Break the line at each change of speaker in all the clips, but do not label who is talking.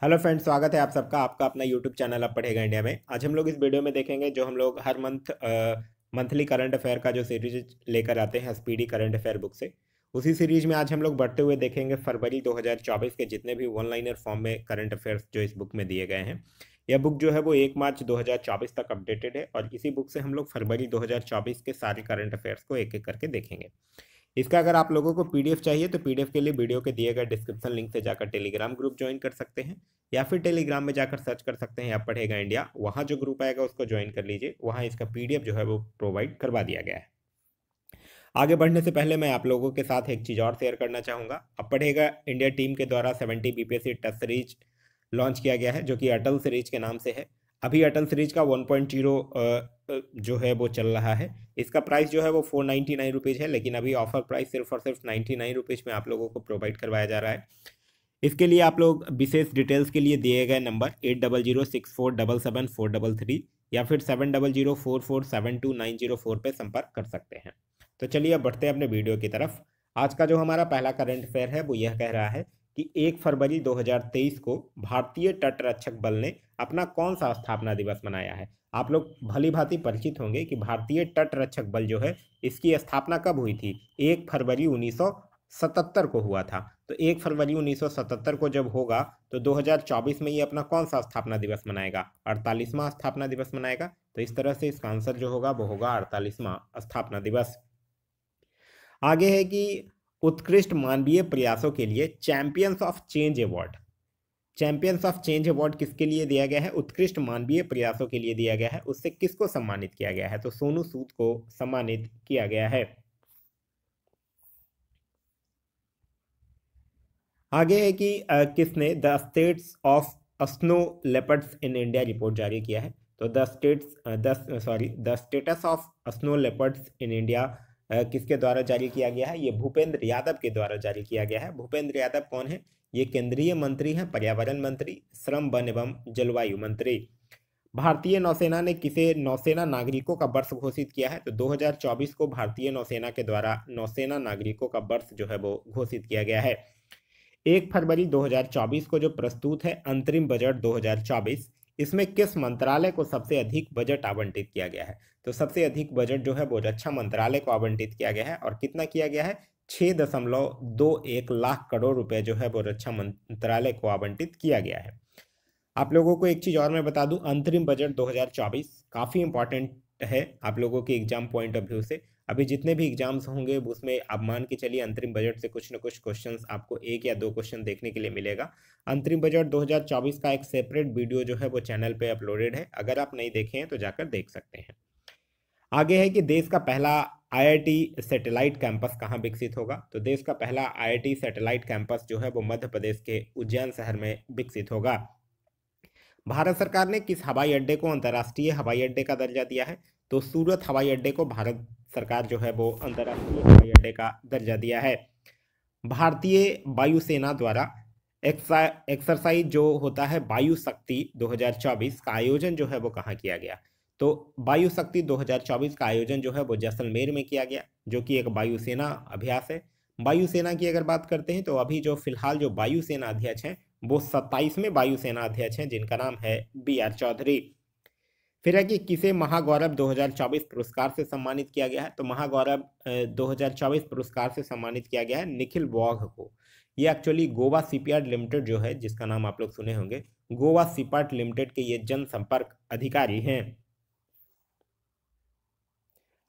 Hello friends, स्वागत है आप सबका आपका अपना यूट्यूब चैनल अब पढ़ेगा इंडिया में। आज हम लोग इस वीडियो में देखेंगे जो हम लोग हर मंथली करंट अफेयर का जो सीरीज लेकर आते हैं स्पीडी करंट अफेयर बुक से। उसी सीरीज में आज हम लोग बढ़ते हुए देखेंगे फरवरी 2024 के जितने भी वन लाइनर फॉर्म में करंट अफेयर्स जो इस बुक में दिए गए हैं। यह बुक जो है वो 1 मार्च 2024 तक अपडेटेड है और इसी बुक से हम लोग फरवरी 2024 के सारे करंट अफेयर्स को एक एक करके देखेंगे। इसका अगर आप लोगों को पीडीएफ चाहिए तो पीडीएफ के लिए वीडियो के दिए गए डिस्क्रिप्शन लिंक से जाकर टेलीग्राम ग्रुप ज्वाइन कर सकते हैं, या फिर टेलीग्राम में जाकर सर्च कर सकते हैं आप पढ़ेगा इंडिया। वहाँ जो ग्रुप आएगा उसको ज्वाइन कर लीजिए, वहाँ इसका पीडीएफ जो है वो प्रोवाइड करवा दिया गया है। आगे बढ़ने से पहले मैं आप लोगों के साथ एक चीज़ और शेयर करना चाहूँगा। अब पढ़ेगा इंडिया टीम के द्वारा 70 बीपीएससी टेस्ट सीरीज लॉन्च किया गया है जो कि अटल सीरीज के नाम से है। अभी अटल सीरीज का 1.0 जो है वो चल रहा है। इसका प्राइस जो है वो 499 रुपीज़ है, लेकिन अभी ऑफर प्राइस सिर्फ और सिर्फ 99 रुपीज़ में आप लोगों को प्रोवाइड करवाया जा रहा है। इसके लिए आप लोग विशेष डिटेल्स के लिए दिए गए नंबर 8006477433 या फिर 7004472904 पे संपर्क कर सकते हैं। तो चलिए अब बढ़ते हैं अपने वीडियो की तरफ। आज का जो हमारा पहला करंट अफेयर है वो यह कह रहा है कि 1 फरवरी 2023 को भारतीय तटरक्षक बल ने अपना कौन सा स्थापना दिवस मनाया है। आप लोग भली भांति परिचित होंगे कि भारतीय तटरक्षक बल जो है इसकी स्थापना कब हुई थी। 1 फरवरी 1977 को हुआ था। तो 1 फरवरी 1977 को जब होगा तो 2024 में ये अपना कौन सा स्थापना दिवस मनाएगा? 48वां स्थापना दिवस मनाएगा। तो इस तरह से इसका आंसर जो होगा वो होगा 48वां स्थापना दिवस। आगे है कि उत्कृष्ट मानवीय प्रयासों के लिए champions of change award. Champions of change award किसके लिए दिया गया है? उत्कृष्ट मानवीय प्रयासों के लिए दिया गया है। उससे किसको सम्मानित किया गया है? तो सोनू सूद को सम्मानित किया गया है। आगे है कि किसने the states of snow leopards in India report जारी किया है। तो the status of snow leopards in India किसके द्वारा जारी किया गया है? ये भूपेंद्र यादव के द्वारा जारी किया गया है। भूपेंद्र यादव कौन है? ये केंद्रीय मंत्री हैं, पर्यावरण मंत्री, श्रम वन एवं जलवायु मंत्री। भारतीय नौसेना ने किसे नौसेना नागरिकों का वर्ष घोषित किया है? तो 2024 को भारतीय नौसेना के द्वारा नौसेना नागरिकों का वर्ष जो है वो घोषित किया गया है। 1 फरवरी 2024 को जो प्रस्तुत है अंतरिम बजट 2024, इसमें किस मंत्रालय को सबसे अधिक बजट आवंटित किया गया है? तो सबसे अधिक बजट जो है वो रक्षा मंत्रालय को आवंटित किया गया है। और कितना किया गया है? 6.21 लाख करोड़ रुपए जो है वो रक्षा मंत्रालय को आवंटित किया गया है। आप लोगों को एक चीज़ और मैं बता दूं, अंतरिम बजट 2024 काफ़ी इंपॉर्टेंट है आप लोगों के एग्जाम पॉइंट ऑफ व्यू से। अभी जितने भी एग्जाम्स होंगे उसमें आप मान के चलिए अंतरिम बजट से कुछ न कुछ क्वेश्चंस आपको 1 या 2 क्वेश्चन देखने के लिए मिलेगा। अंतरिम बजट 2024 का एक सेपरेट वीडियो जो है वो चैनल पे अपलोडेड है, अगर आप नहीं देखे हैं तो जाकर देख सकते हैं। आगे है कि देश का पहला आईआईटी सैटेलाइट कैंपस कहाँ विकसित होगा? तो देश का पहला आईआईटी सैटेलाइट कैंपस जो है वो मध्य प्रदेश के उज्जैन शहर में विकसित होगा। भारत सरकार ने किस हवाई अड्डे को अंतर्राष्ट्रीय हवाई अड्डे का दर्जा दिया है? तो सूरत हवाई अड्डे को भारत सरकार जो है वो अंतर्राष्ट्रीय हवाई अड्डे का दर्जा दिया है। भारतीय वायुसेना द्वारा एक्सरसाइज जो होता है वायु शक्ति 2024 का आयोजन जो है वो कहाँ किया गया? तो वायु शक्ति 2024 का आयोजन जो है वो जैसलमेर में किया गया, जो कि एक वायुसेना अभ्यास है। वायुसेना की अगर बात करते हैं तो अभी जो फिलहाल जो वायुसेना अध्यक्ष हैं वो 27वें वायुसेना अध्यक्ष हैं, जिनका नाम है BR चौधरी। फिर है कि किसे महागौरव 2024 पुरस्कार से सम्मानित किया गया है? तो महागौरव 2024 पुरस्कार से सम्मानित किया गया है निखिल वॉघ को। ये एक्चुअली गोवा शिपयार्ड लिमिटेड जो है, जिसका नाम आप लोग सुने होंगे, गोवा शिपयार्ड लिमिटेड के ये जनसंपर्क अधिकारी हैं।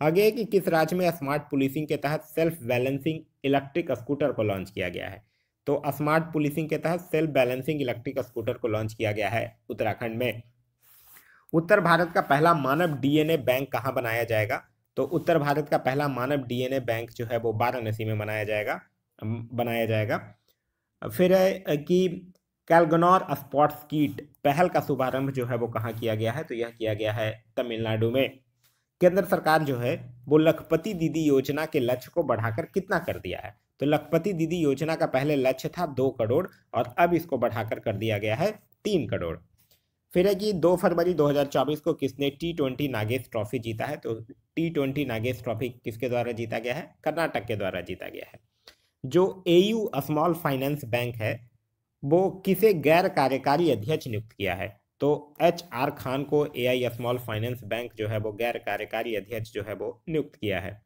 आगे है कि किस राज्य में स्मार्ट पुलिसिंग के तहत सेल्फ बैलेंसिंग इलेक्ट्रिक स्कूटर को लॉन्च किया गया है? तो स्मार्ट पुलिसिंग के तहत सेल्फ बैलेंसिंग इलेक्ट्रिक स्कूटर को लॉन्च किया गया है उत्तराखंड में। उत्तर भारत का पहला मानव डीएनए बैंक कहाँ बनाया जाएगा? तो उत्तर भारत का पहला मानव डीएनए बैंक जो है वो वाराणसी में बनाया जाएगा। फिर है कि कैलगनौर स्पॉट्स कीट पहल का शुभारंभ जो है वो कहाँ किया गया है? तो यह किया गया है तमिलनाडु में। केंद्र सरकार जो है वो लखपति दीदी योजना के लक्ष्य को बढ़ाकर कितना कर दिया है? तो लखपति दीदी योजना का पहले लक्ष्य था 2 करोड़ और अब इसको बढ़ाकर कर दिया गया है 3 करोड़। फिर है कि 2 फरवरी 2024 को किसने T20 नागेश ट्रॉफी जीता है? तो T20 नागेश ट्रॉफी किसके द्वारा जीता गया है? कर्नाटक के द्वारा जीता गया है। जो AU स्मॉल फाइनेंस बैंक है वो किसे गैर कार्यकारी अध्यक्ष नियुक्त किया है? तो HR खान को AI स्मॉल फाइनेंस बैंक जो है वो गैर कार्यकारी अध्यक्ष जो है वो नियुक्त किया है।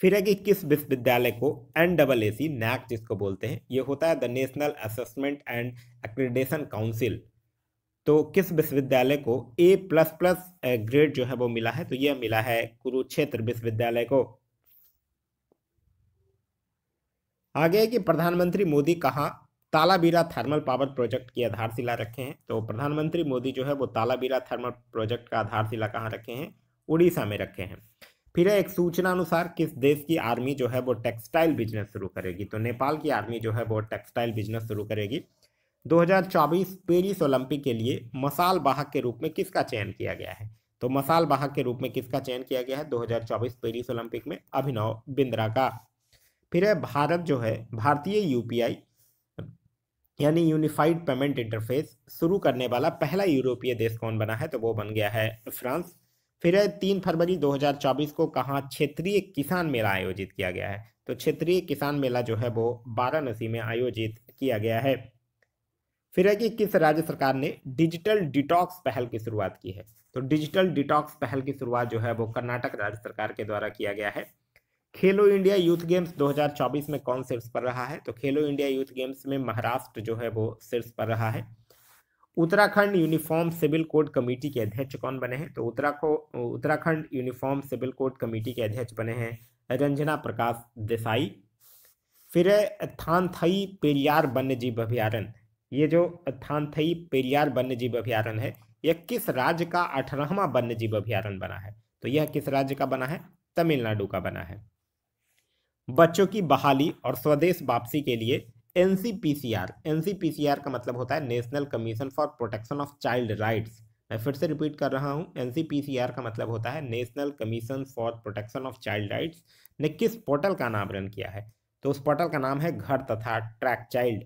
फिर है कि किस विश्वविद्यालय को NAAC नैक जिसको बोलते हैं, ये होता है the national assessment and accreditation council, तो किस विश्वविद्यालय को A++ ग्रेड जो है वो मिला है? तो यह मिला है कुरुक्षेत्र विश्वविद्यालय को। आगे है कि प्रधानमंत्री मोदी कहाँ तालाबीरा थर्मल पावर प्रोजेक्ट की आधारशिला रखे हैं? तो प्रधानमंत्री मोदी जो है वो तालाबीरा थर्मल प्रोजेक्ट का आधारशिला कहाँ रखे हैं? उड़ीसा में रखे हैं। फिर है एक सूचना अनुसार किस देश की आर्मी जो है वो टेक्सटाइल बिजनेस शुरू करेगी? तो नेपाल की आर्मी जो है वो टेक्सटाइल बिजनेस शुरू करेगी। 2024 पेरिस ओलंपिक के लिए मसाल वाहक के रूप में किसका चयन किया गया है? तो मसाल वाहक के रूप में किसका चयन किया गया है 2024 पेरिस ओलंपिक में? अभिनव बिंद्रा का। फिर है भारत जो है भारतीय UPI यानी यूनिफाइड पेमेंट इंटरफेस शुरू करने वाला पहला यूरोपीय देश कौन बना है? तो वो बन गया है फ्रांस। फिर है 3 फरवरी 2024 को कहाँ क्षेत्रीय किसान मेला आयोजित किया गया है? तो क्षेत्रीय किसान मेला जो है वो वाराणसी में आयोजित किया गया है। फिर है कि किस राज्य सरकार ने डिजिटल डिटॉक्स पहल की शुरुआत की है? तो डिजिटल डिटॉक्स पहल की शुरुआत जो है वो कर्नाटक राज्य सरकार के द्वारा किया गया है। खेलो इंडिया यूथ गेम्स 2024 में कौन शीर्ष पर रहा है? तो खेलो इंडिया यूथ गेम्स में महाराष्ट्र जो है वो शीर्ष पर रहा है। Uttarakhand uniform civil code committee के अध्यक्ष कौन बने हैं? तो Uttarakhand uniform civil code committee के अध्यक्ष बने हैं रंजना प्रकाश देसाई। फिर है थानथई पेरियार वन्यजीव अभयारण्य, ये जो थानथई पेरियार वन्यजीव अभयारण्य है यह किस राज्य का 18वां वन्यजीव अभयारण्य बना है? तो यह किस राज्य का बना है? तमिलनाडु का बना है। बच्चों की बहाली और स्वदेश वापसी के लिए एनसीपीसीआर का मतलब होता है national commission for protection of child rights. मैं फिर से रिपीट कर रहा हूं, एनसीपीसीआर का मतलब होता है national commission for protection of child rights ने किस पोर्टल का अनावरण किया है? तो उस पोर्टल का नाम है घर तथा ट्रैक चाइल्ड।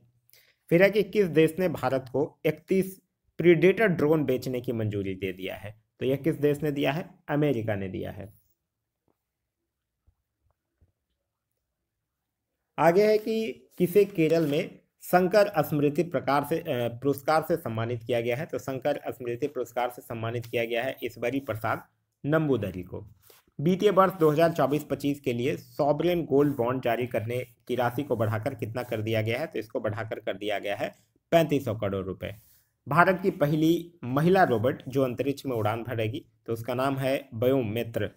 फिर है कि किस देश ने भारत को 31 प्रीडेटर ड्रोन बेचने की मंजूरी दे दिया है? तो यह किस देश ने दिया है? अमेरिका ने दिया है। आगे है कि किसे केरल में शंकर स्मृति पुरस्कार से सम्मानित किया गया है? तो शंकर स्मृति पुरस्कार से सम्मानित किया गया है ईश्वरी प्रसाद नंबूदरी को। वित्तीय वर्ष 2024-25 के लिए सॉवरेन गोल्ड बॉन्ड जारी करने की राशि को बढ़ाकर कितना कर दिया गया है? तो इसको बढ़ाकर कर दिया गया है 3500 करोड़ रुपए। भारत की पहली महिला रोबोट जो अंतरिक्ष में उड़ान भरेगी तो उसका नाम है व्योम मित्र।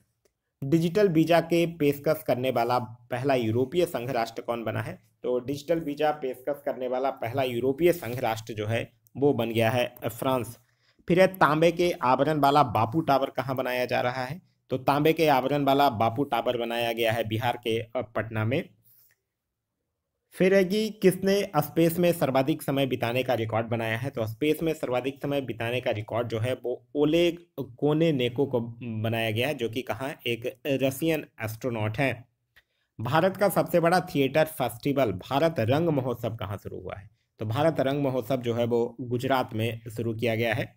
डिजिटल वीजा के पेशकश करने वाला पहला यूरोपीय संघ राष्ट्र कौन बना है? तो डिजिटल वीजा पेशकश करने वाला पहला यूरोपीय संघ राष्ट्र जो है वो बन गया है फ्रांस। फिर है तांबे के आवरण वाला बापू टावर कहाँ बनाया जा रहा है? तो तांबे के आवरण वाला बापू टावर बनाया गया है बिहार के पटना में। फिर है कि किसने स्पेस में सर्वाधिक समय बिताने का रिकॉर्ड बनाया है? तो स्पेस में सर्वाधिक समय बिताने का रिकॉर्ड जो है वो ओलेग कोनेनेको को बनाया गया है, जो कि कहाँ एक रशियन एस्ट्रोनॉट है। भारत का सबसे बड़ा थिएटर फेस्टिवल भारत रंग महोत्सव कहाँ शुरू हुआ है? तो भारत रंग महोत्सव जो है वो गुजरात में शुरू किया गया है।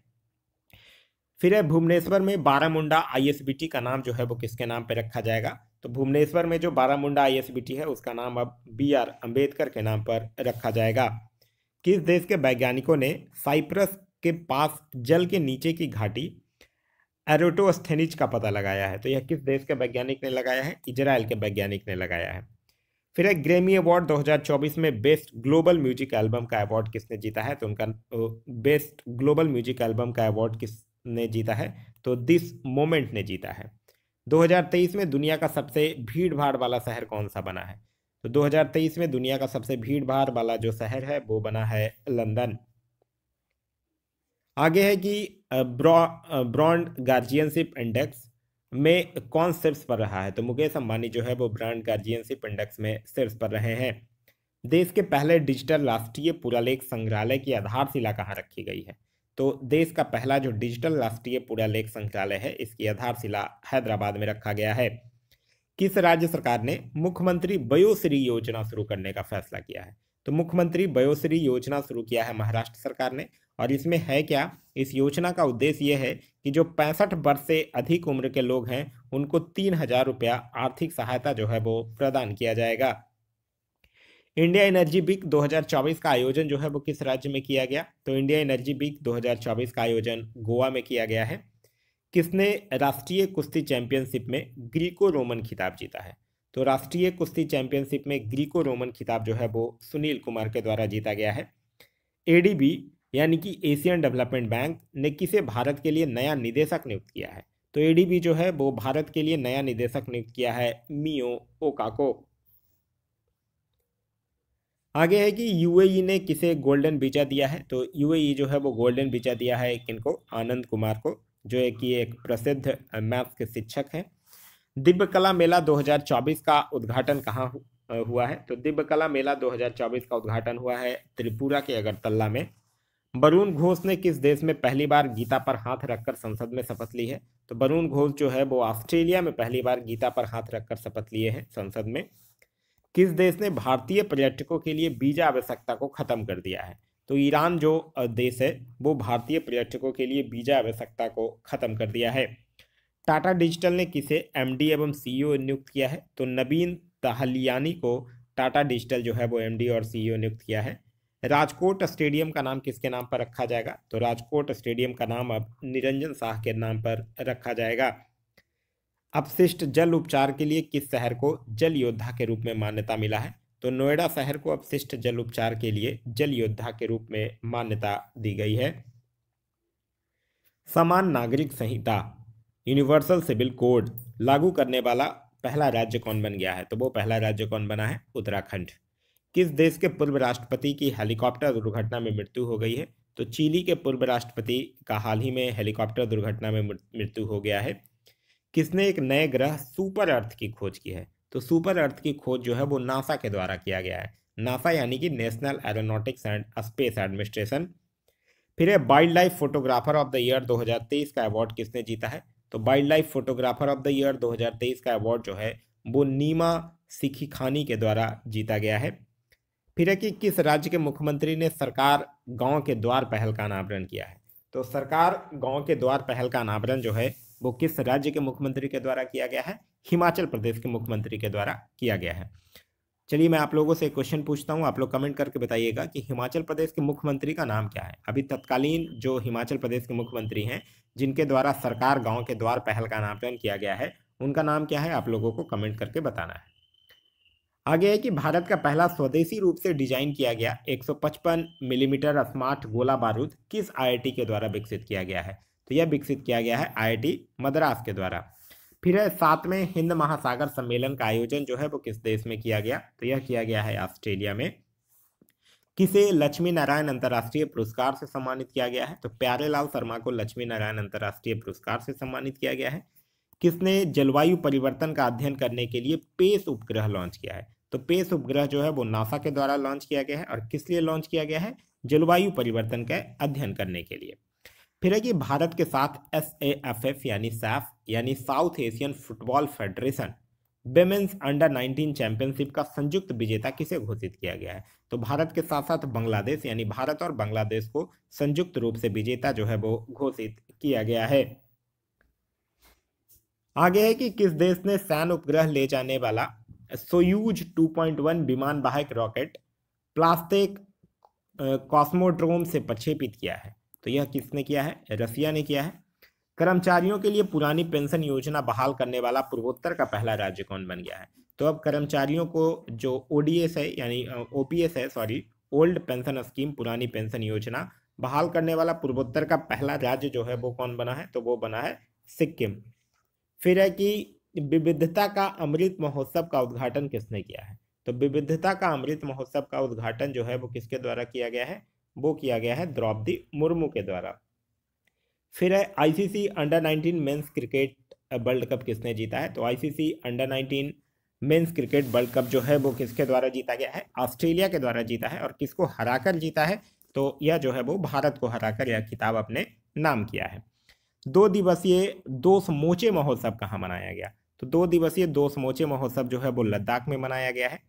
फिर है भुवनेश्वर में बारामुंडा ISBT का नाम जो है वो किसके नाम पे रखा जाएगा? तो भुवनेश्वर में जो बारामुंडा ISBT है उसका नाम अब BR अम्बेडकर के नाम पर रखा जाएगा। किस देश के वैज्ञानिकों ने साइप्रस के पास जल के नीचे की घाटी एरोटोस्थेनिज का पता लगाया है? तो यह किस देश के वैज्ञानिक ने लगाया है? इजराइल के वैज्ञानिक ने लगाया है। फिर है ग्रैमी अवार्ड 2024 में बेस्ट ग्लोबल म्यूजिक एल्बम का अवार्ड किसने जीता है? तो उनका बेस्ट ग्लोबल म्यूजिक एल्बम का अवार्ड किसने जीता है? तो दिस मोमेंट ने जीता है। 2023 में दुनिया का सबसे भीड़ भाड़ वाला शहर कौन सा बना है? तो 2023 में दुनिया का सबसे भीड़ भाड़ वाला जो शहर है वो बना है लंदन। आगे है कि ब्रांड गार्जियनशिप इंडेक्स में कौन शीर्ष पर रहा है? तो मुकेश अंबानी जो है वो ब्रांड गार्जियनशिप इंडेक्स में शीर्ष पर रहे हैं। देश के पहले डिजिटल राष्ट्रीय पुरालेख संग्रहालय की आधारशिला कहाँ रखी गई है? तो देश का पहला जो डिजिटल राष्ट्रीय पुरालेख संग्रहालय है इसकी आधारशिला हैदराबाद में रखा गया है। किस राज्य सरकार ने मुख्यमंत्री वयोश्री योजना शुरू करने का फैसला किया है? तो मुख्यमंत्री वयोश्री योजना शुरू किया है महाराष्ट्र सरकार ने। और इसमें है क्या? इस योजना का उद्देश्य यह है कि जो 65 वर्ष से अधिक उम्र के लोग हैं उनको 3000 रुपया आर्थिक सहायता जो है वो प्रदान किया जाएगा। इंडिया एनर्जी वीक 2024 का आयोजन जो है वो किस राज्य में किया गया? तो इंडिया एनर्जी वीक 2024 का आयोजन गोवा में किया गया है। किसने राष्ट्रीय कुश्ती चैंपियनशिप में ग्रीको रोमन खिताब जीता है? तो राष्ट्रीय कुश्ती चैंपियनशिप में ग्रीको रोमन खिताब जो है वो सुनील कुमार के द्वारा जीता गया है। एडीबी यानी कि एशियन डेवलपमेंट बैंक ने किसे भारत के लिए नया निदेशक नियुक्त किया है? तो एडीबी जो है वो भारत के लिए नया निदेशक नियुक्त किया है मियो ओका को। आगे है कि यूएई ने किसे गोल्डन वीजा दिया है? तो यूएई जो है वो गोल्डन वीजा दिया है किनको? आनंद कुमार को, जो है कि एक प्रसिद्ध मैथ्स के शिक्षक हैं। दिव्य कला मेला 2024 का उद्घाटन कहाँ हुआ है? तो दिव्य कला मेला 2024 का उद्घाटन हुआ है त्रिपुरा के अगरतला में। वरुण घोष ने किस देश में पहली बार गीता पर हाथ रखकर संसद में शपथ ली है? तो वरुण घोष जो है वो ऑस्ट्रेलिया में पहली बार गीता पर हाथ रखकर शपथ लिए हैं संसद में। किस देश ने भारतीय पर्यटकों के लिए वीजा आवश्यकता को खत्म कर दिया है? तो ईरान जो देश है वो भारतीय पर्यटकों के लिए वीजा आवश्यकता को खत्म कर दिया है। टाटा डिजिटल ने किसे एमडी एवं सीईओ नियुक्त किया है? तो नवीन तहलियानी को टाटा डिजिटल जो है वो एमडी और सीईओ नियुक्त किया है। राजकोट स्टेडियम का नाम किसके नाम पर रखा जाएगा? तो राजकोट स्टेडियम का नाम अब निरंजन शाह के नाम पर रखा जाएगा। अपशिष्ट जल उपचार के लिए किस शहर को जल योद्धा के रूप में मान्यता मिला है? तो नोएडा शहर को अपशिष्ट जल उपचार के लिए जल योद्धा के रूप में मान्यता दी गई है। समान नागरिक संहिता यूनिवर्सल सिविल कोड लागू करने वाला पहला राज्य कौन बन गया है? तो वो पहला राज्य कौन बना है? उत्तराखंड। किस देश के पूर्व राष्ट्रपति की हेलीकॉप्टर दुर्घटना में मृत्यु हो गई है? तो चिली के पूर्व राष्ट्रपति का हाल ही में हेलीकॉप्टर दुर्घटना में मृत्यु हो गया है। किसने एक नए ग्रह सुपर अर्थ की खोज की है? तो सुपर अर्थ की खोज जो है वो नासा के द्वारा किया गया है। नासा यानी कि national aeronautics and space administration. फिर है wild life photographer of the year 2023 का अवार्ड किसने जीता है? तो wild life photographer of the year 2023 का अवार्ड जो है वो नीमा सिखीखानी के द्वारा जीता गया है। फिर है कि किस राज्य के मुख्यमंत्री ने सरकार गांव के द्वार पहल का अनावरण किया है? तो सरकार गांव के द्वार पहल का अनावरण जो है वो किस राज्य के मुख्यमंत्री के द्वारा किया गया है? हिमाचल प्रदेश के मुख्यमंत्री के द्वारा किया गया है। चलिए मैं आप लोगों से एक क्वेश्चन पूछता हूँ, आप लोग कमेंट करके बताइएगा कि हिमाचल प्रदेश के मुख्यमंत्री का नाम क्या है? अभी तत्कालीन जो हिमाचल प्रदेश के मुख्यमंत्री हैं जिनके द्वारा सरकार गांव के द्वार पहल का अनावरण किया गया है, उनका नाम क्या है? आप लोगों को कमेंट करके बताना है। आगे है कि भारत का पहला स्वदेशी रूप से डिजाइन किया गया 155 मिलीमीटर स्मार्ट गोला बारूद किस आईआईटी के द्वारा विकसित किया गया है? तो यह विकसित किया गया है आईआईटी मद्रास के द्वारा। फिर है 7वें हिंद महासागर सम्मेलन का आयोजन जो है वो किस देश में किया गया? तो यह किया गया है ऑस्ट्रेलिया में। किसे लक्ष्मी नारायण अंतर्राष्ट्रीय पुरस्कार से सम्मानित किया गया है? तो प्यारेलाल शर्मा को लक्ष्मी नारायण अंतर्राष्ट्रीय पुरस्कार से सम्मानित किया गया है। किसने जलवायु परिवर्तन का अध्ययन करने के लिए पेस उपग्रह लॉन्च किया है? तो पेस उपग्रह जो है वो नासा के द्वारा लॉन्च किया गया है। और किस लिए लॉन्च किया गया है? जलवायु परिवर्तन का अध्ययन करने के लिए। फिर है कि भारत के साथ SAFF यानी सैफ यानी south Asian football federation women's under 19 championship का संयुक्त विजेता किसे घोषित किया गया है? तो भारत के साथ साथ बांग्लादेश यानी भारत और बांग्लादेश को संयुक्त रूप से विजेता जो है वो घोषित किया गया है। आगे है कि किस देश ने सैन्य उपग्रह ले जाने वाला सोयूज 2.1 विमान वाहक रॉकेट प्लास्टिक कॉस्मोड्रोम से प्रक्षेपित किया है? तो यह किसने किया है? रसिया ने किया है। कर्मचारियों के लिए पुरानी पेंशन योजना बहाल करने वाला पूर्वोत्तर का पहला राज्य कौन बन गया है? तो अब कर्मचारियों को जो ओडीएस है यानी ओपीएस है, सॉरी, ओल्ड पेंशन स्कीम, पुरानी पेंशन योजना बहाल करने वाला पूर्वोत्तर का पहला राज्य जो है वो कौन बना है? तो वो बना है सिक्किम। फिर है कि विविधता का अमृत महोत्सव का उद्घाटन किसने किया है? तो विविधता का अमृत महोत्सव का उद्घाटन जो है वो किसके द्वारा किया गया है? वो किया गया है द्रौपदी मुर्मू के द्वारा। फिर है ICC under 19 men's cricket world cup किसने जीता है? तो ICC under 19 men's cricket world cup जो है वो किसके द्वारा जीता गया है? ऑस्ट्रेलिया के द्वारा जीता है। और किसको हराकर जीता है? तो यह जो है वो भारत को हराकर यह खिताब अपने नाम किया है। 2 दिवसीय दो समोचे महोत्सव कहाँ मनाया गया? तो 2 दिवसीय दो समोचे महोत्सव जो है वो लद्दाख में मनाया गया है।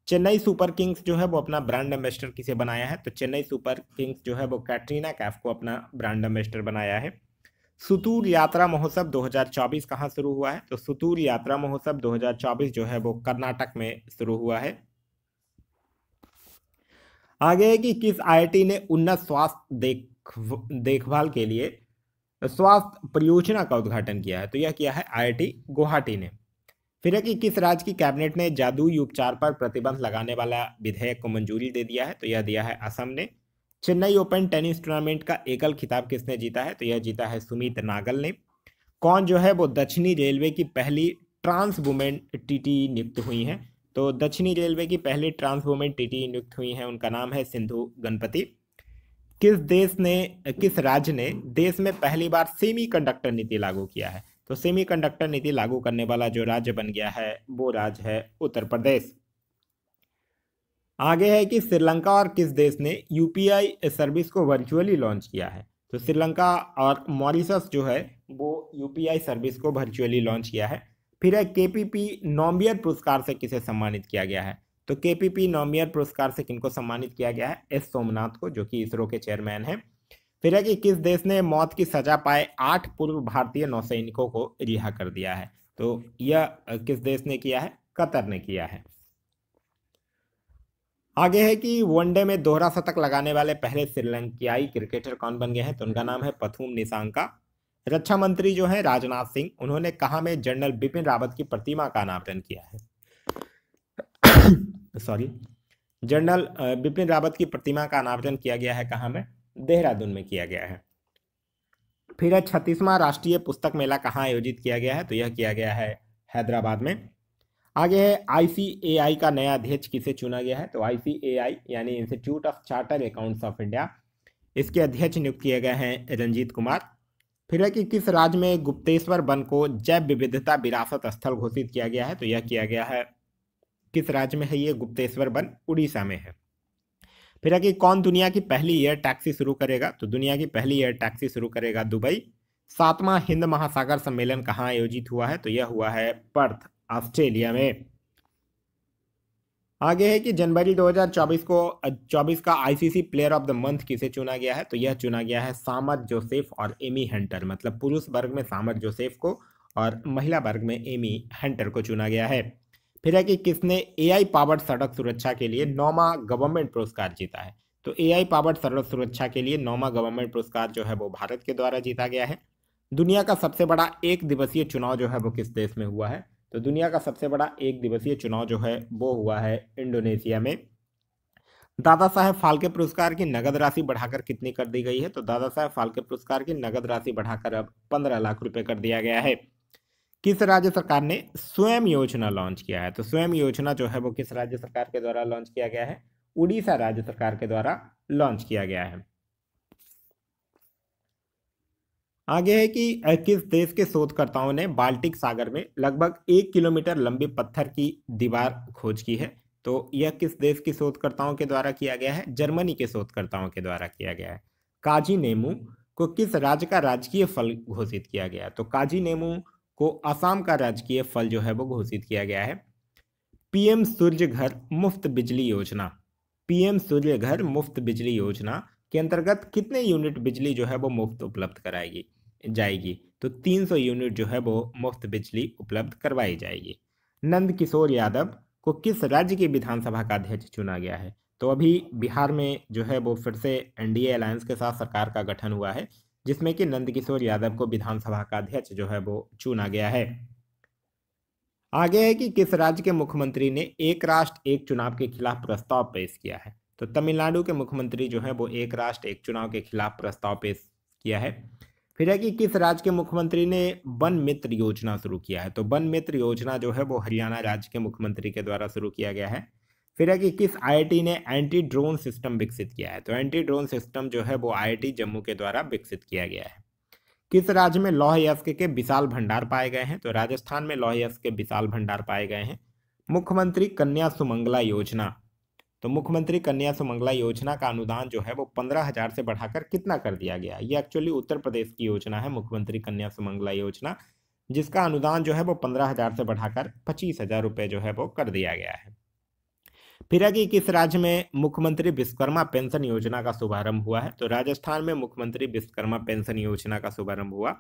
चेन्नई सुपर किंग्स जो है वो अपना ब्रांड एम्बेसडर किसे बनाया है? तो चेन्नई सुपर किंग्स जो है वो कैटरीना कैफ को अपना ब्रांड एम्बेसडर बनाया है। सुतूर यात्रा महोत्सव 2024 कहाँ शुरू हुआ है? तो सुतूर यात्रा महोत्सव 2024 जो है वो कर्नाटक में शुरू हुआ है। आगे है कि किस आईआईटी ने उन्नत स्वास्थ्य देखभाल के लिए स्वास्थ्य परियोजना का उद्घाटन किया है? तो यह किया है आईआईटी गुवाहाटी ने। फिर है कि किस राज्य की कैबिनेट ने जादुई उपचार पर प्रतिबंध लगाने वाला विधेयक को मंजूरी दे दिया है? तो यह दिया है असम ने। चेन्नई ओपन टेनिस टूर्नामेंट का एकल खिताब किसने जीता है? तो यह जीता है सुमित नागल ने। कौन जो है वो दक्षिणी रेलवे की पहली ट्रांस वुमेन टीटी नियुक्त हुई हैं? तो दक्षिणी रेलवे की पहली ट्रांस वुमेन टीटी नियुक्त हुई हैं, उनका नाम है सिंधु गणपति। किस राज्य ने देश में पहली बार सेमीकंडक्टर नीति लागू किया है? तो सेमीकंडक्टर नीति लागू करने वाला जो राज्य बन गया है वो राज्य है उत्तर प्रदेश। आगे है कि श्रीलंका और किस देश ने यूपीआई सर्विस को वर्चुअली लॉन्च किया है? तो श्रीलंका और मॉरिशस जो है वो यूपीआई सर्विस को वर्चुअली लॉन्च किया है। फिर है केपीपी नोबेल पुरस्कार से किसे सम्मानित किया गया है? तो केपीपी नोबेल पुरस्कार से किनको सम्मानित किया गया है? एस सोमनाथ को, जो कि इसरो के चेयरमैन हैं। फिर है कि किस देश ने मौत की सजा पाए 8 पूर्व भारतीय नौसैनिकों को रिहा कर दिया है? तो यह किस देश ने किया है? कतर ने किया है। आगे है कि वनडे में दोहरा शतक लगाने वाले पहले श्रीलंकाई क्रिकेटर कौन बन गए हैं? तो उनका नाम है पथुम निसांका। रक्षा मंत्री जो है राजनाथ सिंह, उन्होंने कहा में जनरल बिपिन रावत की प्रतिमा का अनावरण किया है? सॉरी, जनरल बिपिन रावत की प्रतिमा का अनावरण किया गया है कहाँ में? देहरादून में किया गया है। फिर है 36वां राष्ट्रीय पुस्तक मेला कहाँ आयोजित किया गया है? तो यह किया गया है हैदराबाद में। आगे है आईसीएआई का नया अध्यक्ष किसे चुना गया है? तो आईसीएआई यानी institute of charter accounts of India, इसके अध्यक्ष नियुक्त किए गए हैं रंजीत कुमार। फिर है कि किस राज्य में गुप्तेश्वर वन को जैव विविधता विरासत स्थल घोषित किया गया है? तो यह किया गया है, किस राज्य में है ये गुप्तेश्वर वन? उड़ीसा में है। फिर है कि कौन दुनिया की पहली एयर टैक्सी शुरू करेगा? तो दुनिया की पहली एयर टैक्सी शुरू करेगा दुबई। 7वां हिंद महासागर सम्मेलन कहाँ आयोजित हुआ है? तो यह हुआ है पर्थ, ऑस्ट्रेलिया में। आगे है कि जनवरी 2024 का ICC player of the month किसे चुना गया है? तो यह चुना गया है सामर जोसेफ और एमी हंटर, मतलब पुरुष वर्ग में सामर जोसेफ को और महिला वर्ग में एमी हंटर को चुना गया है। फिर है कि किसने एआई पावर्ड सड़क सुरक्षा के लिए 9वां गवर्नमेंट पुरस्कार जीता है? तो एआई पावर्ड सड़क सुरक्षा के लिए 9वां गवर्नमेंट पुरस्कार जो है वो भारत के द्वारा जीता गया है। दुनिया का सबसे बड़ा एक दिवसीय चुनाव जो है वो किस देश में हुआ है? तो दुनिया का सबसे बड़ा एक दिवसीय चुनाव जो है वो हुआ है इंडोनेशिया में। दादा साहेब फाल्के पुरस्कार की नगद राशि बढ़ाकर कितनी कर दी गई है? तो दादा साहेब फाल्के पुरस्कार की नगद राशि बढ़ाकर अब 15 लाख रुपए कर दिया गया है। किस राज्य सरकार ने स्वयं योजना लॉन्च किया है? तो स्वयं योजना जो है वो किस राज्य सरकार के द्वारा लॉन्च किया गया है? उड़ीसा राज्य सरकार के द्वारा लॉन्च किया गया है। आगे है कि किस देश के शोधकर्ताओं ने बाल्टिक सागर में लगभग 1 किलोमीटर लंबी पत्थर की दीवार खोज की है? तो यह किस देश के शोधकर्ताओं के द्वारा किया गया है? जर्मनी के शोधकर्ताओं के द्वारा किया गया है। काजी नेमू को किस राज्य का राजकीय फल घोषित किया गया? तो काजी नेमू को असम का राजकीय फल जो है वो घोषित किया गया है। पीएम सूर्य घर मुफ्त बिजली योजना, पीएम सूर्य घर मुफ्त बिजली योजना के अंतर्गत कितने यूनिट बिजली जो है वो मुफ्त उपलब्ध कराएगी जाएगी? तो 300 यूनिट जो है वो मुफ्त बिजली उपलब्ध करवाई जाएगी। नंद किशोर यादव को किस राज्य की विधानसभा का अध्यक्ष चुना गया है? तो अभी बिहार में जो है वो फिर से एनडीए अलायंस के साथ सरकार का गठन हुआ है, जिसमें कि नंद किशोर यादव को विधानसभा का अध्यक्ष जो है वो चुना गया है। आगे है कि किस राज्य के मुख्यमंत्री ने एक राष्ट्र एक चुनाव के खिलाफ प्रस्ताव पेश किया है? तो तमिलनाडु के मुख्यमंत्री जो है वो एक राष्ट्र एक चुनाव के खिलाफ प्रस्ताव पेश किया है। फिर है कि किस राज्य के मुख्यमंत्री ने वन मित्र योजना शुरू किया है? तो वन मित्र योजना जो है वो हरियाणा राज्य के मुख्यमंत्री के द्वारा शुरू किया गया है। फिर है कि किस आईआईटी ने एंटी ड्रोन सिस्टम विकसित किया है? तो एंटी ड्रोन सिस्टम जो है वो आईआईटी जम्मू के द्वारा विकसित किया गया है। किस राज्य में लौह अयस्क के विशाल भंडार पाए गए हैं? तो राजस्थान में लौह अयस्क के विशाल भंडार पाए गए हैं। मुख्यमंत्री कन्या सुमंगला योजना, तो मुख्यमंत्री कन्या सुमंगला योजना का अनुदान जो है वो 15,000 से बढ़ाकर कितना कर दिया गया? ये एक्चुअली उत्तर प्रदेश की योजना है, मुख्यमंत्री कन्या सुमंगला योजना, जिसका अनुदान जो है वो 15,000 से बढ़ाकर 25,000 रुपये जो है वो कर दिया गया है। फिर है कि किस राज्य में मुख्यमंत्री विश्वकर्मा पेंशन योजना का शुभारंभ हुआ है? तो राजस्थान में मुख्यमंत्री विश्वकर्मा पेंशन योजना का शुभारंभ हुआ।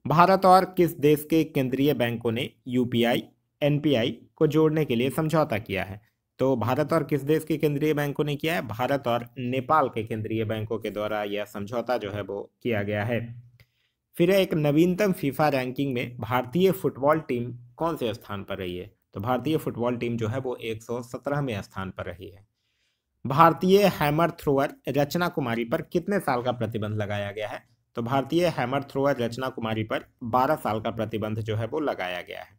भारत और किस देश के केंद्रीय बैंकों ने यूपीआई एनपीआई को जोड़ने के लिए समझौता किया है? तो भारत और किस देश के केंद्रीय बैंकों ने किया है? भारत और नेपाल के केंद्रीय बैंकों के द्वारा यह समझौता जो है वो किया गया है। फिर एक नवीनतम फीफा रैंकिंग में भारतीय फुटबॉल टीम कौन से स्थान पर रही है? तो भारतीय फुटबॉल टीम जो है वो 117वें स्थान पर रही है। भारतीय हैमर थ्रोअर रचना कुमारी पर कितने साल का प्रतिबंध लगाया गया है? तो भारतीय हैमर थ्रोअर रचना कुमारी पर 12 साल का प्रतिबंध जो है वो लगाया गया है।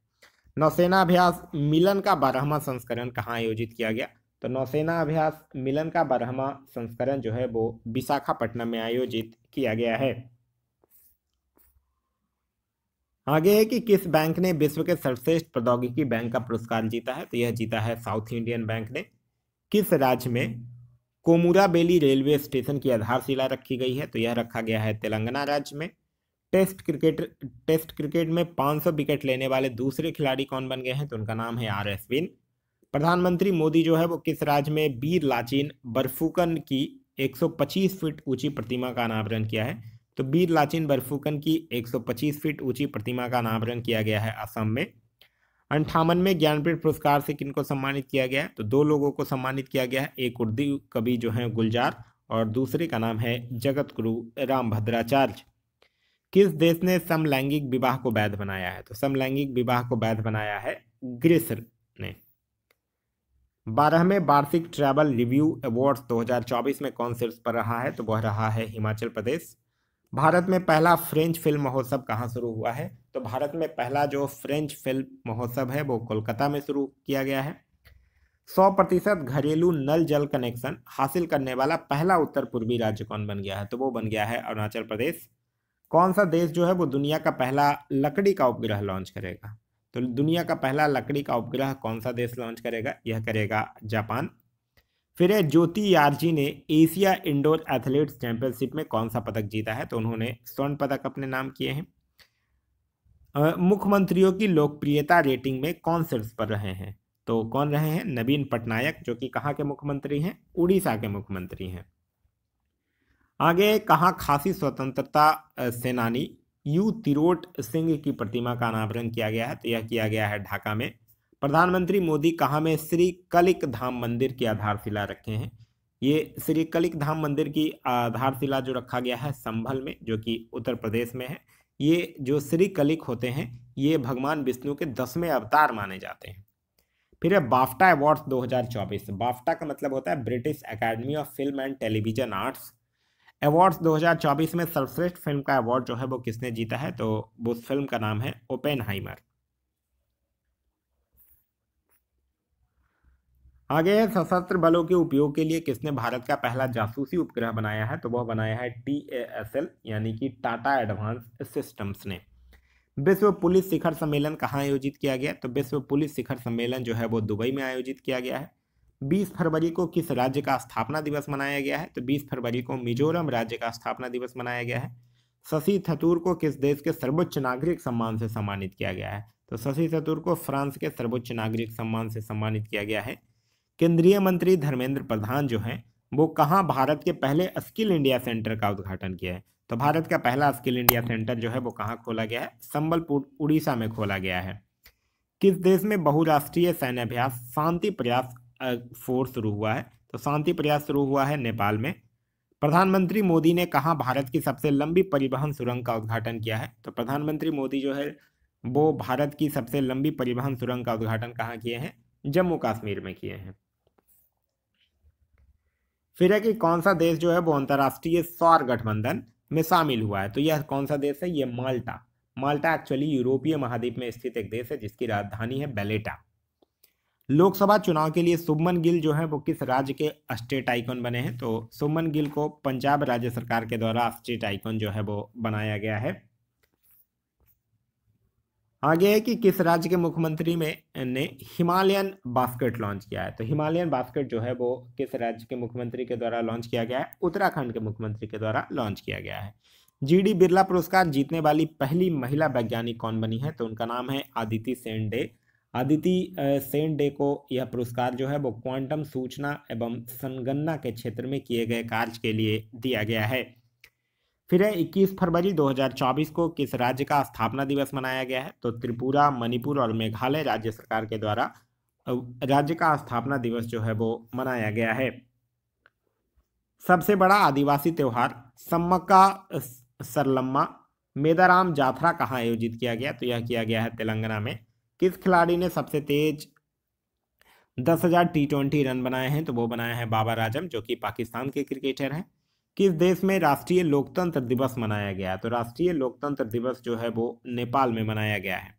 नौसेना अभ्यास मिलन का 12वां संस्करण कहाँ आयोजित किया गया? तो नौसेना अभ्यास मिलन का 12वां संस्करण जो है वो विशाखापट्टनम में आयोजित किया गया है। आगे है कि किस बैंक ने विश्व के सर्वश्रेष्ठ प्रौद्योगिकी बैंक का पुरस्कार जीता है? तो यह जीता है साउथ इंडियन बैंक ने। किस राज्य में कोमुराबेली रेलवे स्टेशन की आधारशिला रखी गई है? तो यह रखा गया है तेलंगाना राज्य में। टेस्ट क्रिकेट में 500 विकेट लेने वाले दूसरे खिलाड़ी कौन बन गए हैं? तो उनका नाम है आर अश्विन। प्रधानमंत्री मोदी जो है वो किस राज्य में वीर लाचिन बरफुकन की 125 फीट ऊंची प्रतिमा का अनावरण किया है? तो वीर लाचिन बरफुकन की 125 फीट ऊंची प्रतिमा का अनावरण किया गया है असम में। 58वें ज्ञानपीठ पुरस्कार से किनको सम्मानित किया गया है? तो दो लोगों को सम्मानित किया गया है। एक उर्दू कवि जो है गुलजार और दूसरे का नाम है जगत गुरु रामभद्राचार्य। किस देश ने समलैंगिक विवाह को वैध बनाया है? तो समलैंगिक विवाह को वैध बनाया है ग्रीस ने। 12वें वार्षिक ट्रैवल रिव्यू अवार्ड्स 2024 में कौन शीर्ष पर रहा है? तो वह रहा है हिमाचल प्रदेश। भारत में पहला फ्रेंच फिल्म महोत्सव कहाँ शुरू हुआ है? तो भारत में पहला जो फ्रेंच फिल्म महोत्सव है वो कोलकाता में शुरू किया गया है। 100% घरेलू नल जल कनेक्शन हासिल करने वाला पहला उत्तर पूर्वी राज्य कौन बन गया है? तो वो बन गया है अरुणाचल प्रदेश। कौन सा देश जो है वो दुनिया का पहला लकड़ी का उपग्रह लॉन्च करेगा? तो दुनिया का पहला लकड़ी का उपग्रह कौन सा देश लॉन्च करेगा? यह करेगा जापान। फिर है ज्योति यार्जी ने एशिया इंडोर एथलेटिक्स चैंपियनशिप में कौन सा पदक जीता है? तो उन्होंने स्वर्ण पदक अपने नाम किए हैं। मुख्यमंत्रियों की लोकप्रियता रेटिंग में कौन शीर्ष पर रहे हैं? तो कौन रहे हैं? नवीन पटनायक, जो कि कहाँ के मुख्यमंत्री हैं? उड़ीसा के मुख्यमंत्री हैं। आगे कहाँ खासी स्वतंत्रता सेनानी यू तिरोट सिंह की प्रतिमा का अनावरण किया गया है? तो यह किया गया है ढाका में। प्रधानमंत्री मोदी कहाँ में श्री कलिक धाम मंदिर की आधारशिला रखे हैं? ये श्री कलिक धाम मंदिर की आधारशिला जो रखा गया है संभल में, जो कि उत्तर प्रदेश में है। ये जो श्री कलिक होते हैं ये भगवान विष्णु के 10वें अवतार माने जाते हैं। फिर है बाफ्टा अवार्ड्स 2024। बाफ्टा का मतलब होता है British academy of film and television arts. Awards 2024 में सर्वश्रेष्ठ फिल्म का अवार्ड जो है वो किसने जीता है? तो उस फिल्म का नाम है ओपेनहाइमर। आगे है सशस्त्र बलों के उपयोग के लिए किसने भारत का पहला जासूसी उपग्रह बनाया है? तो वह बनाया है TASL यानी कि टाटा एडवांस सिस्टम्स ने। विश्व पुलिस शिखर सम्मेलन कहाँ आयोजित किया गया? तो विश्व पुलिस शिखर सम्मेलन जो है वो दुबई में आयोजित किया गया है। 20 फरवरी को किस राज्य का स्थापना दिवस मनाया गया है? तो 20 फरवरी को मिजोरम राज्य का स्थापना दिवस मनाया गया है। शशि थरूर को किस देश के सर्वोच्च नागरिक सम्मान से सम्मानित किया गया है? तो शशि थरूर को फ्रांस के सर्वोच्च नागरिक सम्मान से सम्मानित किया गया है। केंद्रीय मंत्री धर्मेंद्र प्रधान जो हैं वो कहाँ भारत के पहले स्किल इंडिया सेंटर का उद्घाटन किया है? तो भारत का पहला स्किल इंडिया सेंटर जो है वो कहाँ खोला गया है? संबलपुर उड़ीसा में खोला गया है। किस देश में बहुराष्ट्रीय सैन्य अभ्यास शांति प्रयास फोर्स शुरू हुआ है? तो शांति प्रयास शुरू हुआ है नेपाल में। प्रधानमंत्री मोदी ने कहाँ भारत की सबसे लंबी परिवहन सुरंग का उद्घाटन किया है? तो प्रधानमंत्री मोदी जो है वो भारत की सबसे लंबी परिवहन सुरंग का उद्घाटन कहाँ किए हैं? जम्मू कश्मीर में किए हैं। फिर है कि कौन सा देश जो है वो अंतर्राष्ट्रीय सौर गठबंधन में शामिल हुआ है? तो यह कौन सा देश है? ये माल्टा। माल्टा एक्चुअली यूरोपीय महाद्वीप में स्थित एक देश है जिसकी राजधानी है बेलेटा। लोकसभा चुनाव के लिए शुभमन गिल जो है वो किस राज्य के स्टेट आइकॉन बने हैं? तो शुभमन गिल को पंजाब राज्य सरकार के द्वारा स्टेट आइकॉन जो है वो बनाया गया है। आगे है कि किस राज्य के मुख्यमंत्री ने हिमालयन बास्केट लॉन्च किया है? तो हिमालयन बास्केट जो है वो किस राज्य के मुख्यमंत्री के द्वारा लॉन्च किया गया है? उत्तराखंड के मुख्यमंत्री के द्वारा लॉन्च किया गया है। GD बिरला पुरस्कार जीतने वाली पहली महिला वैज्ञानिक कौन बनी है? तो उनका नाम है आदिति सेन डे। आदिति सेन डे को यह पुरस्कार जो है वो क्वांटम सूचना एवं संगणना के क्षेत्र में किए गए कार्य के लिए दिया गया है। फिर है 21 फरवरी 2024 को किस राज्य का स्थापना दिवस मनाया गया है? तो त्रिपुरा, मणिपुर और मेघालय राज्य सरकार के द्वारा राज्य का स्थापना दिवस जो है वो मनाया गया है। सबसे बड़ा आदिवासी त्योहार सम्मक्का सरलम्मा मेदाराम जात्रा कहाँ आयोजित किया गया? तो यह किया गया है तेलंगाना में। किस खिलाड़ी ने सबसे तेज 10,000 T20 रन बनाए हैं? तो वो बनाया है बाबर आजम, जो कि पाकिस्तान के क्रिकेटर हैं। किस देश में राष्ट्रीय लोकतंत्र दिवस मनाया गया? तो राष्ट्रीय लोकतंत्र दिवस जो है वो नेपाल में मनाया गया है।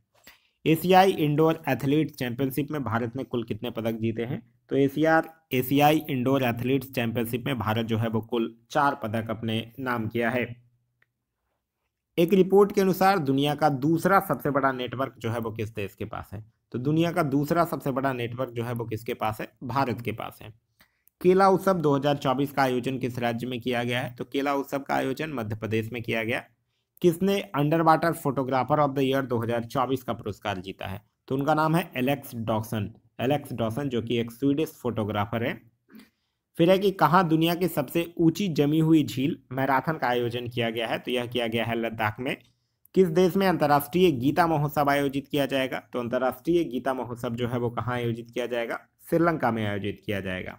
एशियाई इंडोर एथलीट चैंपियनशिप में भारत ने कुल कितने पदक जीते हैं? तो एशियाई इंडोर एथलीट्स चैंपियनशिप में भारत जो है वो कुल 4 पदक अपने नाम किया है। एक रिपोर्ट के अनुसार दुनिया का दूसरा सबसे बड़ा नेटवर्क जो है वो किस देश के पास है? तो दुनिया का दूसरा सबसे बड़ा नेटवर्क जो है वो किसके पास है? भारत के पास है। केला उत्सव 2024 का आयोजन किस राज्य में किया गया है? तो केला उत्सव का आयोजन मध्य प्रदेश में किया गया। किसने under water photographer of the year 2024 का पुरस्कार जीता है? तो उनका नाम है एलेक्स डॉसन, जो कि एक स्वीडिश फोटोग्राफर है। फिर है कि कहाँ दुनिया की सबसे ऊंची जमी हुई झील मैराथन का आयोजन किया गया है? तो यह किया गया है लद्दाख में। किस देश में अंतर्राष्ट्रीय गीता महोत्सव आयोजित किया जाएगा? तो अंतर्राष्ट्रीय गीता महोत्सव जो है वो कहाँ आयोजित किया जाएगा? श्रीलंका में आयोजित किया जाएगा।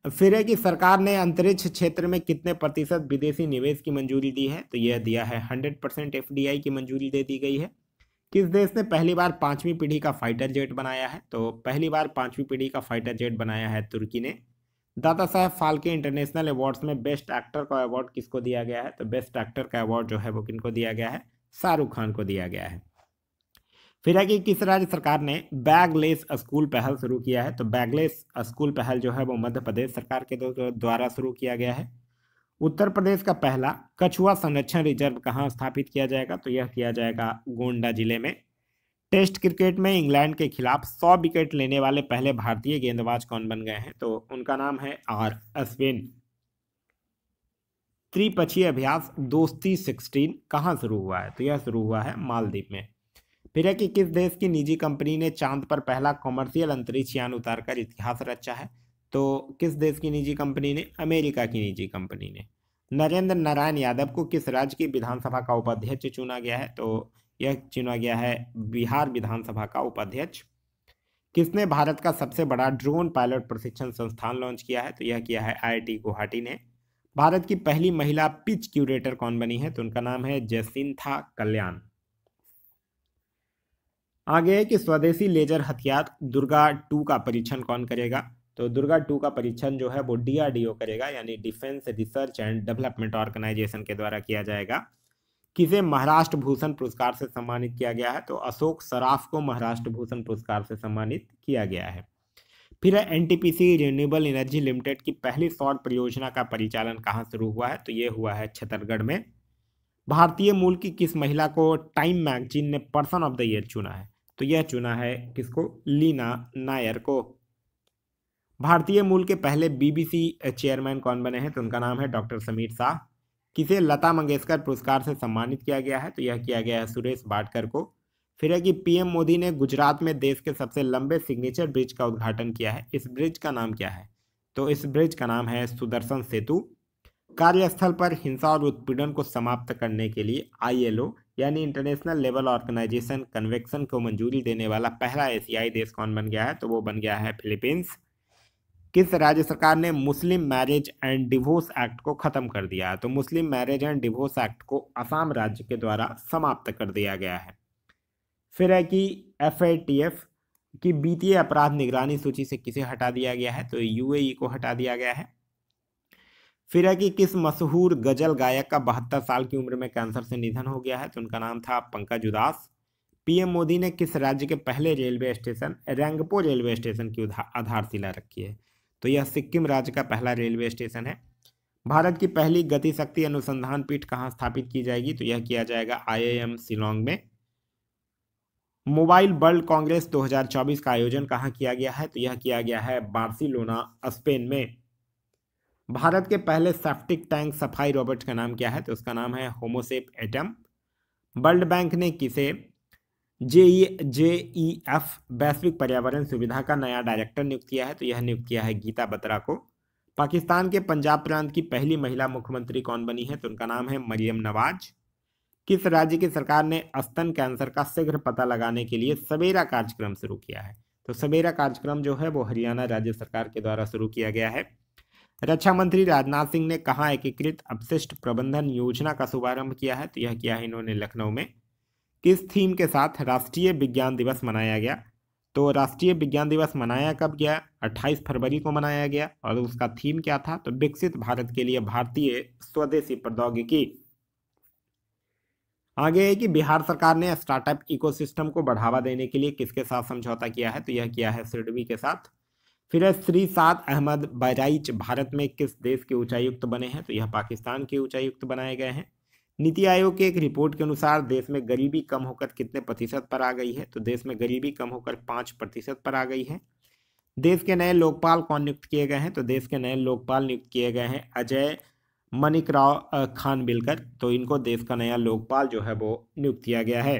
फिर है कि सरकार ने अंतरिक्ष क्षेत्र में कितने प्रतिशत विदेशी निवेश की मंजूरी दी है? तो यह दिया है 100% FDI की मंजूरी दे दी गई है। किस देश ने पहली बार 5वीं पीढ़ी का फाइटर जेट बनाया है? तो पहली बार 5वीं पीढ़ी का फाइटर जेट बनाया है तुर्की ने। दादा साहब फाल्के इंटरनेशनल अवार्ड्स में बेस्ट एक्टर का अवार्ड किसको दिया गया है? तो बेस्ट एक्टर का अवार्ड जो है वो किनको दिया गया है? शाहरुख खान को दिया गया है। फिर है कि किस राज्य सरकार ने बैगलेस स्कूल पहल शुरू किया है? तो बैगलेस स्कूल पहल जो है वो मध्य प्रदेश सरकार के द्वारा शुरू किया गया है। उत्तर प्रदेश का पहला कछुआ संरक्षण रिजर्व कहाँ स्थापित किया जाएगा? तो यह किया जाएगा गोंडा जिले में। टेस्ट क्रिकेट में इंग्लैंड के खिलाफ 100 विकेट लेने वाले पहले भारतीय गेंदबाज कौन बन गए हैं? तो उनका नाम है R अश्विन। त्रिपक्षीय अभ्यास दोस्ती 16 कहाँ शुरू हुआ है? तो यह शुरू हुआ है मालदीव में। फिर है कि किस देश की निजी कंपनी ने चांद पर पहला कॉमर्शियल अंतरिक्ष यान उतारकर इतिहास रचा है? तो किस देश की निजी कंपनी ने? अमेरिका की निजी कंपनी ने। नरेंद्र नारायण यादव को किस राज्य की विधानसभा का उपाध्यक्ष चुना गया है? तो यह चुना गया है बिहार विधानसभा का उपाध्यक्ष। किसने भारत का सबसे बड़ा ड्रोन पायलट प्रशिक्षण संस्थान लॉन्च किया है? तो यह किया है IIT गुवाहाटी ने। भारत की पहली महिला पिच क्यूरेटर कौन बनी है? तो उनका नाम है जैसिंथा कल्याण। आगे है कि स्वदेशी लेजर हथियार दुर्गा 2 का परीक्षण कौन करेगा? तो दुर्गा 2 का परीक्षण जो है वो DRDO करेगा, यानी defence research and development organisation के द्वारा किया जाएगा। किसे महाराष्ट्र भूषण पुरस्कार से सम्मानित किया गया है? तो अशोक सराफ को महाराष्ट्र भूषण पुरस्कार से सम्मानित किया गया है। फिर है NTPC रिन्यूएबल एनर्जी लिमिटेड की पहली सौर परियोजना का परिचालन कहाँ शुरू हुआ है? तो ये हुआ है छत्तीसगढ़ में। भारतीय मूल की किस महिला को टाइम मैगजीन ने पर्सन ऑफ द ईयर चुना है? तो यह चुना है किसको? लीना नायर को। भारतीय मूल के पहले BBC चेयरमैन कौन बने हैं? तो उनका नाम है डॉक्टर समीर शाह। किसे लता मंगेशकर पुरस्कार से सम्मानित किया गया है? तो यह किया गया है सुरेश वाडकर को। फिर है कि PM मोदी ने गुजरात में देश के सबसे लंबे सिग्नेचर ब्रिज का उद्घाटन किया है। इस ब्रिज का नाम क्या है? तो इस ब्रिज का नाम है सुदर्शन सेतु। कार्यस्थल पर हिंसा और उत्पीड़न को समाप्त करने के लिए ILO यानी इंटरनेशनल लेबर ऑर्गेनाइजेशन कन्वेंशन को मंजूरी देने वाला पहला एशियाई देश कौन बन गया है? तो वो बन गया है फिलीपींस। किस राज्य सरकार ने मुस्लिम मैरिज एंड डिवोर्स एक्ट को खत्म कर दिया? तो मुस्लिम मैरिज एंड डिवोर्स एक्ट को असम राज्य के द्वारा समाप्त कर दिया गया है। फिर है कि FATF की वित्तीय अपराध निगरानी सूची से किसे हटा दिया गया है? तो UAE को हटा दिया गया है। फिर है कि किस मशहूर गजल गायक का 72 साल की उम्र में कैंसर से निधन हो गया है? तो उनका नाम था पंकज उदास। PM मोदी ने किस राज्य के पहले railway station Rangpo railway station की आधारशिला रखी है? तो यह सिक्किम राज्य का पहला रेलवे स्टेशन है। भारत की पहली गति शक्ति अनुसंधान पीठ कहाँ स्थापित की जाएगी? तो यह किया जाएगा IIM शिलोंग में। मोबाइल वर्ल्ड कांग्रेस 2024 का आयोजन कहाँ किया गया है? तो यह किया गया है बार्सिलोना स्पेन में। भारत के पहले सेप्टिक टैंक सफाई रोबोट का नाम क्या है? तो उसका नाम है होमोसेप एटम। वर्ल्ड बैंक ने किसे JEF वैश्विक पर्यावरण सुविधा का नया डायरेक्टर नियुक्त किया है? तो यह नियुक्त किया है गीता बत्रा को। पाकिस्तान के पंजाब प्रांत की पहली महिला मुख्यमंत्री कौन बनी है? तो उनका नाम है मरियम नवाज। किस राज्य की सरकार ने स्तन कैंसर का शीघ्र पता लगाने के लिए सवेरा कार्यक्रम शुरू किया है? तो सवेरा कार्यक्रम जो है वो हरियाणा राज्य सरकार के द्वारा शुरू किया गया है। रक्षा मंत्री राजनाथ सिंह ने कहाँ एकीकृत अपशिष्ट प्रबंधन योजना का शुभारंभ किया है? तो यह किया है इन्होंने लखनऊ में। किस थीम के साथ राष्ट्रीय विज्ञान दिवस मनाया गया? तो राष्ट्रीय विज्ञान दिवस मनाया कब गया? 28 फरवरी को मनाया गया। और उसका थीम क्या था? तो विकसित भारत के लिए भारतीय स्वदेशी प्रौद्योगिकी। आगे है कि बिहार सरकार ने स्टार्टअप इकोसिस्टम को बढ़ावा देने के लिए किसके साथ समझौता किया है? तो यह किया है सिडबी के साथ। फिर है श्री साद अहमद बहराइच भारत में किस देश के उच्चायुक्त बने हैं? तो यह पाकिस्तान के उच्चायुक्त बनाए गए हैं। नीति आयोग की एक रिपोर्ट के अनुसार देश में गरीबी कम होकर कितने प्रतिशत पर आ गई है? तो देश में गरीबी कम होकर 5% पर आ गई है। देश के नए लोकपाल कौन नियुक्त किए गए हैं? तो देश के नए लोकपाल नियुक्त किए गए हैं अजय मणिकराव खानविलकर। तो इनको देश का नया लोकपाल जो है वो नियुक्त किया गया है।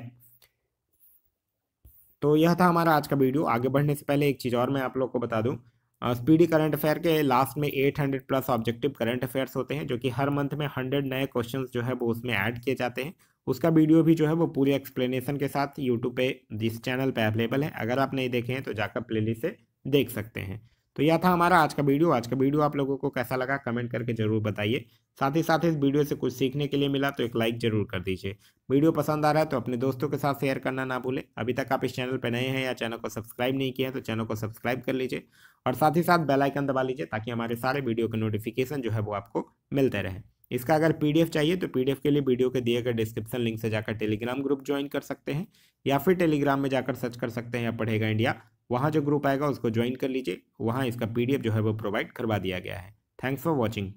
तो यह था हमारा आज का वीडियो। आगे बढ़ने से पहले एक चीज़ और मैं आप लोग को बता दूं, स्पीडी करंट अफेयर के लास्ट में 800 प्लस ऑब्जेक्टिव करंट अफेयर्स होते हैं, जो कि हर मंथ में 100 नए क्वेश्चंस जो है वो उसमें ऐड किए जाते हैं। उसका वीडियो भी जो है वो पूरी एक्सप्लेनेशन के साथ यूट्यूब पे इस चैनल पे अवेलेबल है। अगर आप नहीं देखे हैं तो जाकर प्लेलिस्ट से देख सकते हैं। तो यह था हमारा आज का वीडियो। आज का वीडियो आप लोगों को कैसा लगा कमेंट करके जरूर बताइए। साथ ही साथ इस वीडियो से कुछ सीखने के लिए मिला तो एक लाइक जरूर कर दीजिए। वीडियो पसंद आ रहा है तो अपने दोस्तों के साथ शेयर करना ना भूलें। अभी तक आप इस चैनल पर नए हैं या चैनल को सब्सक्राइब नहीं किया है तो चैनल को सब्सक्राइब कर लीजिए और साथ ही साथ बेल आइकन दबा लीजिए ताकि हमारे सारे वीडियो के नोटिफिकेशन जो है वो आपको मिलते रहे। इसका अगर पीडीएफ चाहिए तो पीडीएफ के लिए वीडियो के दिए गए डिस्क्रिप्शन लिंक से जाकर टेलीग्राम ग्रुप ज्वाइन कर सकते हैं या फिर टेलीग्राम में जाकर सर्च कर सकते हैं या पढ़ेगा इंडिया। वहाँ जो ग्रुप आएगा उसको ज्वाइन कर लीजिए। वहाँ इसका पीडीएफ जो है वो प्रोवाइड करवा दिया गया है। Thanks for watching.